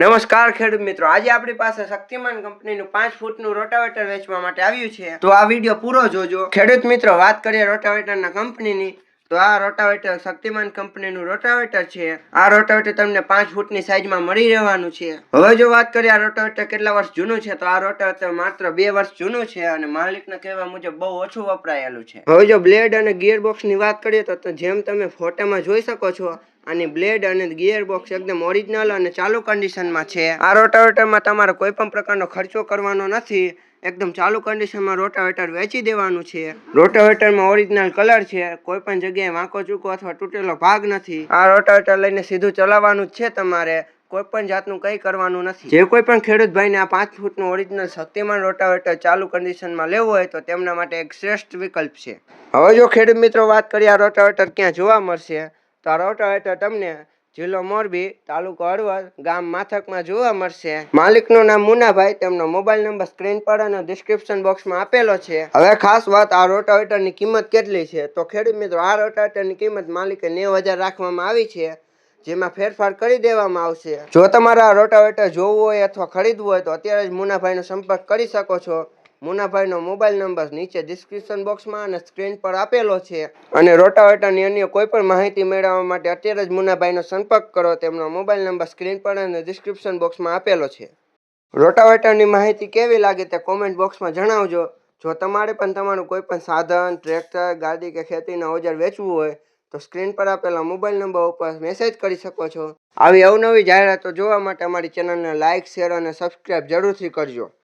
નમસ્કાર ખેડૂત મિત્રો, આજે આપણી પાસે શક્તિમાન કંપનીનું 5 ફૂટનું રોટાવેટર વેચવા માટે આવ્યું છે. તો આ વિડીયો પૂરો જોજો. ખેડૂત મિત્રો, વાત કરીએ રોટાવેટરના કંપનીની, તો આ રોટાવેટર શક્તિમાન કંપનીનું રોટાવેટર છે. આ રોટાવેટર તમને 5 ફૂટની સાઈઝમાં મળી રહેવાનું છે. હવે જો વાત કરીએ આ રોટાવેટર કેટલા વર્ષ જૂનું છે, તો આ રોટાવેટર માત્ર 2 વર્ષ જૂનું છે અને માલિકના કહેવા મુજબ બહુ ઓછું વપરાયેલું છે. હવે જો બ્લેડ અને ગિયર બોક્સની વાત કરીએ તો જેમ તમે ફોટામાં જોઈ શકો છો, આની બ્લેડ અને ગિયર બોક્સ એકદમ ઓરિજિનલ અને ચાલુ કન્ડિશનમાં છે. આ રોટાવેટરમાં તમારે કોઈ પણ પ્રકારનો ખર્ચો કરવાનો નથી. એકદમ ચાલુ કન્ડિશનમાં રોટાવેટર વેચી દેવાનું છે. રોટાવેટરમાં ઓરિજિનલ કલર છે, કોઈ પણ જગ્યાએ વાંકો ચૂકો અથવા તૂટેલો ભાગ નથી. આ રોટાવેટર લઈને સીધું ચલાવવાનું જ છે તમારે, કોઈ પણ જાતનું કંઈ કરવાનું નથી. જે કોઈ પણ ખેડૂત ભાઈને આ 5 ફૂટનું ઓરિજિનલ શક્તિમાન રોટાવેટર ચાલુ કન્ડિશનમાં લેવું હોય તો તેમના માટે એક શ્રેષ્ઠ વિકલ્પ છે. હવે જો ખેડૂત મિત્રો વાત કરીએ આ રોટાવેટર ક્યાં જોવા મળશે, તો આ રોટાવેટર તમને જિલ્લો મોરબી, તાલુકો હળવદ, ગામ માથકમાં જોવા મળશે. માલિકનું નામ મુનાભાઈ, તેમનો મોબાઈલ નંબર સ્ક્રીન પર અને ડિસ્ક્રિપ્શન બોક્સમાં આપેલો છે. હવે ખાસ વાત, આ રોટાવેટરની કિંમત કેટલી છે, તો ખેડૂત મિત્રો આ રોટાવેટરની કિંમત માલિકે 90,000 રાખવામાં આવી છે, જેમાં ફેરફાર કરી દેવામાં આવશે. જો તમારે આ રોટાવેટર જોવું હોય અથવા ખરીદવું હોય તો અત્યારે જ મુનાભાઈનો સંપર્ક કરી શકો છો. મુનાભાઈનો મોબાઈલ નંબર નીચે ડિસ્ક્રિપ્શન બોક્સમાં અને સ્ક્રીન પર આપેલો છે. અને રોટાવેટરની અન્ય કોઈ પણ માહિતી મેળવવા માટે અત્યારે જ મુનાભાઈનો સંપર્ક કરો. તેમનો મોબાઈલ નંબર સ્ક્રીન પર અને ડિસ્ક્રિપ્શન બોક્સમાં આપેલો છે. રોટાવેટરની માહિતી કેવી લાગે તે કોમેન્ટ બોક્સમાં જણાવજો. જો તમારે પણ તમારું કોઈ પણ સાધન, ટ્રેક્ટર, ગાડી કે ખેતીના ઓજાર વેચવું હોય તો સ્ક્રીન પર આપેલા મોબાઈલ નંબર ઉપર મેસેજ કરી શકો છો. આવી અવનવી જાહેરાતો જોવા માટે અમારી ચેનલને લાઇક, શેર અને સબસ્ક્રાઇબ જરૂરથી કરજો.